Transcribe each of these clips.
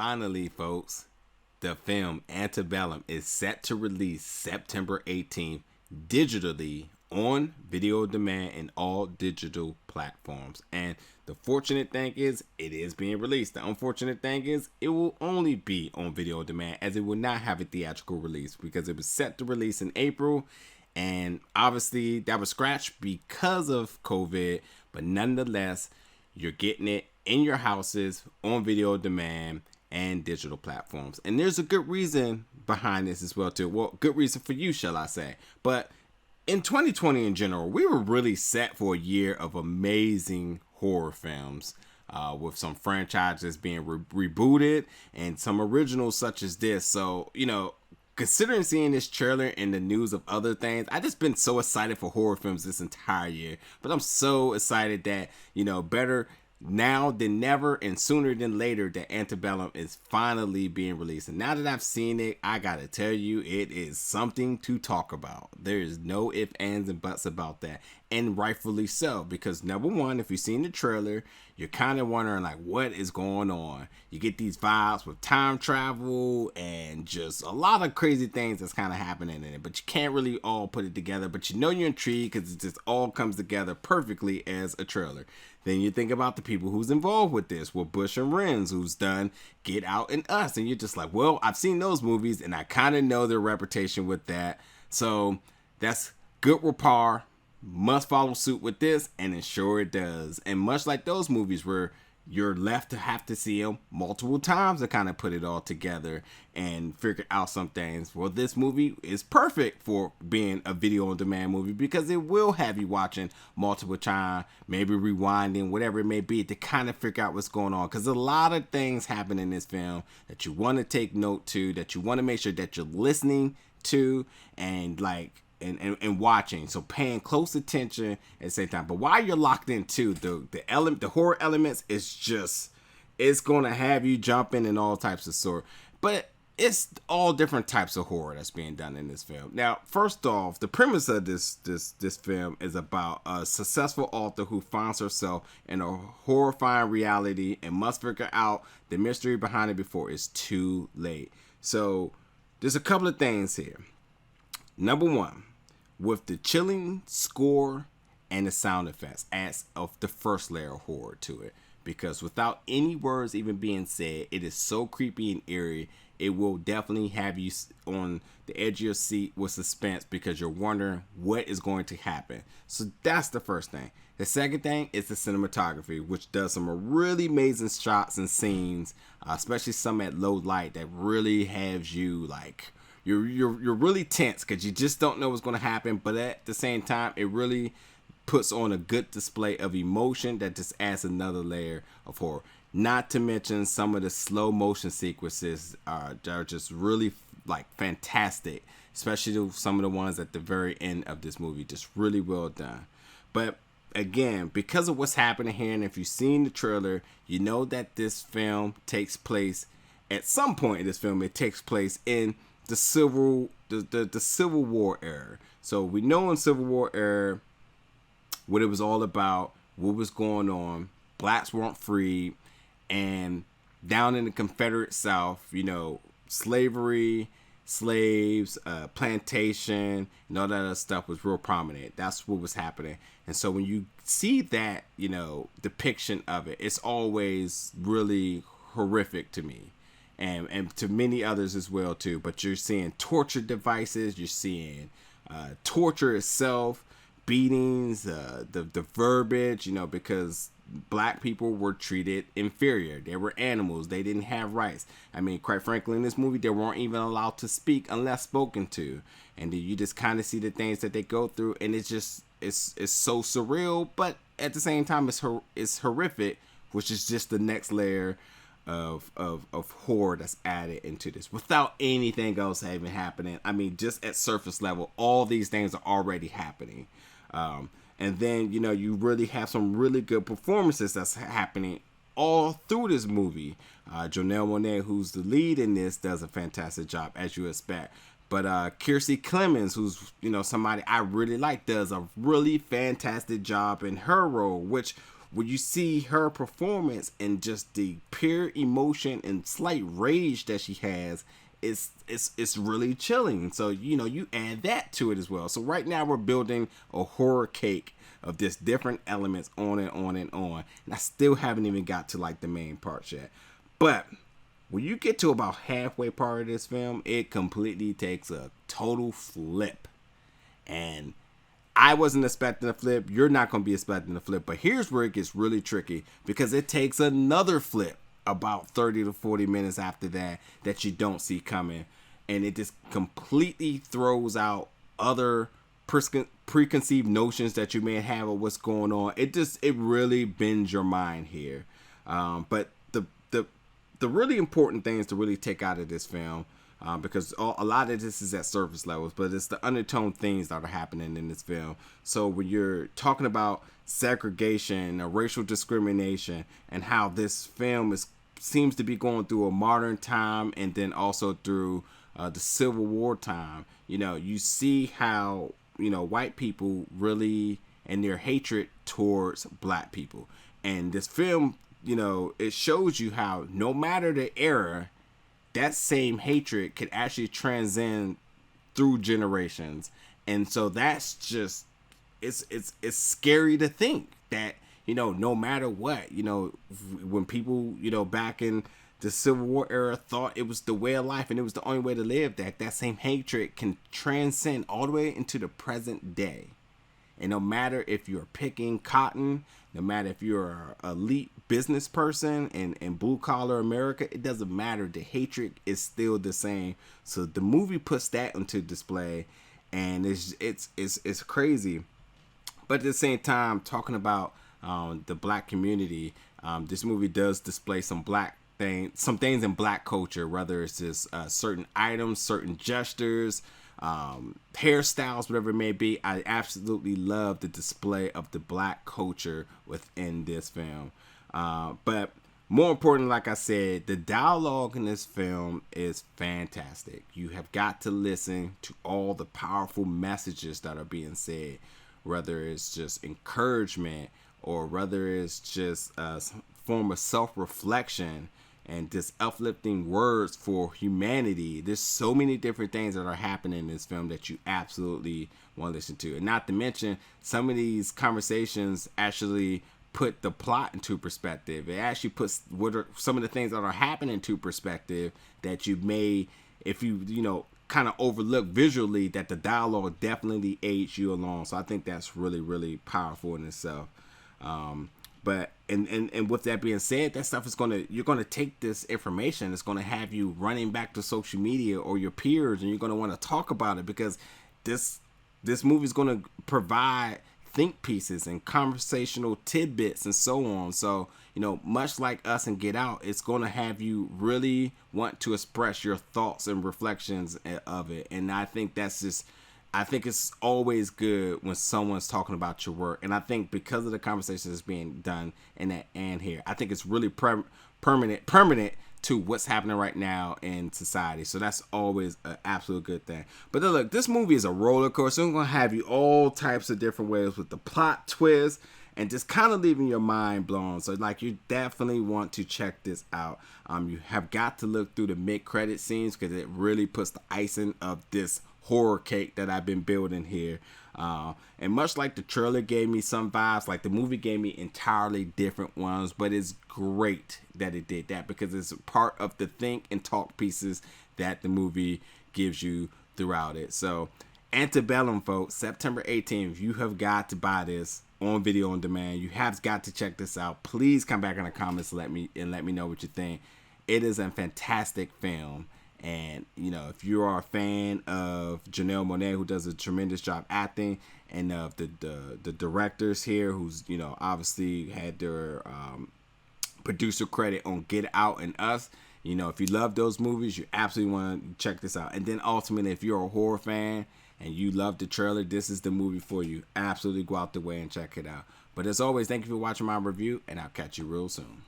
finally, folks, the film Antebellum is set to release September 18th digitally on video demand and all digital platforms. And the fortunate thing is it is being released. The unfortunate thing is it will only be on video demand, as it will not have a theatrical release because it was set to release in April. And obviously that was scratched because of COVID, but nonetheless, you're getting it in your houses on video demand and digital platforms. And there's a good reason behind this as well too. Well, good reason for you, shall I say. But in 2020 in general, we were really set for a year of amazing horror films, with some franchises being rebooted and some originals such as this. So, considering seeing this trailer and the news of other things, I just been so excited for horror films this entire year. But I'm so excited that, better now than never and sooner than later, that Antebellum is finally being released. And now that I've seen it, I gotta tell you, it is something to talk about. There is no ifs, ands, and buts about that. And rightfully so, because number one, if you've seen the trailer, you're kind of wondering like what is going on. You get these vibes with time travel and just a lot of crazy things that's kind of happening in it, but you can't really all put it together. But you're intrigued because it just all comes together perfectly as a trailer. Then you think about the people who's involved with this, with Bush and Renz, who's done Get Out and Us, and you're just like, well, I've seen those movies and I kind of know their reputation with that, so that's good rapport. Must follow suit with this, and ensure it does. And much like those movies where you're left to have to see them multiple times to kind of put it all together and figure out some things. Well, this movie is perfect for being a video on demand movie because it will have you watching multiple times, maybe rewinding, whatever it may be, to kind of figure out what's going on. Because a lot of things happen in this film that you want to take note to, that you want to make sure that you're listening to, and and watching, so paying close attention at the same time. But while you're locked into the horror elements, it's gonna have you jumping in all types of sort. But it's all different types of horror that's being done in this film. Now, first off, the premise of this film is about a successful author who finds herself in a horrifying reality and must figure out the mystery behind it before it's too late. So there's a couple of things here. Number one, with the chilling score and the sound effects, adds of the first layer of horror to it. Because without any words even being said, it is so creepy and eerie. It will definitely have you on the edge of your seat with suspense because you're wondering what is going to happen. So that's the first thing. The second thing is the cinematography, which does some really amazing shots and scenes, especially some at low light, that really has you like... You're really tense because you just don't know what's going to happen, but at the same time, it really puts on a good display of emotion that just adds another layer of horror. Not to mention some of the slow motion sequences are just really like fantastic, especially some of the ones at the very end of this movie, just really well done. But again, because of what's happening here, and if you've seen the trailer, you know that this film takes place at some point in this film. It takes place in the Civil War era. So we know in Civil War era what it was all about, what was going on. Blacks weren't free, and down in the Confederate South, slavery, slaves, plantation, and all that other stuff was real prominent. That's what was happening. And so when you see that, depiction of it, it's always really horrific to me. And to many others as well too. But you're seeing torture devices, you're seeing torture itself, beatings, the verbiage, because black people were treated inferior. They were animals. They didn't have rights. I mean, quite frankly, in this movie, they weren't even allowed to speak unless spoken to. And you just kind of see the things that they go through, and it's so surreal, but at the same time, it's horrific, which is just the next layer of horror that's added into this without anything else even happening. I mean, just at surface level, all these things are already happening. And then, you really have some really good performances that's happening all through this movie. Janelle Monáe, who's the lead in this, does a fantastic job, as you expect. But Kiersey Clemons, who's, somebody I really like, does a really fantastic job in her role, which when you see her performance and just the pure emotion and slight rage that she has, it's really chilling. So, you know, you add that to it as well. So right now we're building a horror cake of just different elements on and on and on. And I still haven't even got to like the main parts yet. But when you get to about halfway part of this film, it completely takes a total flip. And I wasn't expecting a flip. You're not going to be expecting a flip. But here's where it gets really tricky, because it takes another flip about 30 to 40 minutes after that you don't see coming. And it just completely throws out other preconceived notions that you may have of what's going on. It really bends your mind here. But the really important things to really take out of this film, because a lot of this is at surface levels, but it's the undertone things that are happening in this film. So when you're talking about segregation or racial discrimination and how this film seems to be going through a modern time and then also through the Civil War time, you know, you see how, you know, white people really and their hatred towards black people. And this film, you know, it shows you how no matter the era, that same hatred could actually transcend through generations. And so that's just, it's scary to think that, you know, no matter what, you know, when people, you know, back in the Civil War era thought it was the way of life and it was the only way to live, that same hatred can transcend all the way into the present day. And no matter if you're picking cotton, no matter if you're an elite business person in blue collar America, it doesn't matter. The hatred is still the same. So the movie puts that into display, and it's crazy. But at the same time, talking about the black community, this movie does display some things in black culture, whether it's just certain items, certain gestures, hairstyles, whatever it may be. I absolutely love the display of the black culture within this film. But more important, like I said, the dialogue in this film is fantastic. You have got to listen to all the powerful messages that are being said, whether it's just encouragement or whether it's just a form of self-reflection and just uplifting words for humanity. There's so many different things that are happening in this film that you absolutely want to listen to. And not to mention, some of these conversations actually put the plot into perspective. It actually puts what are some of the things that are happening into perspective that you may, if you know, kind of overlook visually, that the dialogue definitely aids you along. So I think that's really, really powerful in itself. But and with that being said, that stuff is you're gonna take this information. It's gonna have you running back to social media or your peers, and you're gonna want to talk about it, because this movie is gonna provide think pieces and conversational tidbits and so on. So, you know, much like Us and Get Out, it's gonna have you really want to express your thoughts and reflections of it. And I think I think it's always good when someone's talking about your work. And I think because of the conversation that's being done in that and here, I think it's really permanent to what's happening right now in society. So that's always an absolute good thing. But then, look, this movie is a roller coaster. I'm going to have you all types of different ways with the plot twist and just kind of leaving your mind blown. So, like, you definitely want to check this out. You have got to look through the mid-credit scenes, because it really puts the icing of this horror cake that I've been building here. And much like the trailer gave me some vibes, like the movie gave me entirely different ones, but it's great that it did that, because it's part of the think and talk pieces that the movie gives you throughout it. So Antebellum, folks, September 18th, you have got to buy this on video on demand. You have got to check this out. Please come back in the comments and let me know what you think. It is a fantastic film. And, you know, if you are a fan of Janelle Monáe, who does a tremendous job acting, and of the directors here, who's, you know, obviously had their producer credit on Get Out and Us, you know, if you love those movies, you absolutely want to check this out. And then ultimately, if you're a horror fan and you love the trailer, this is the movie for you. Absolutely go out the way and check it out. But as always, thank you for watching my review, and I'll catch you real soon.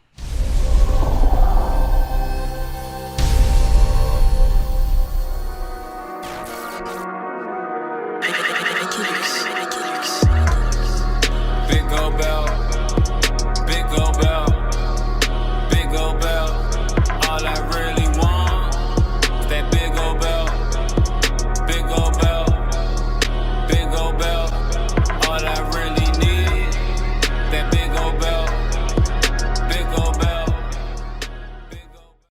Big Go Bell.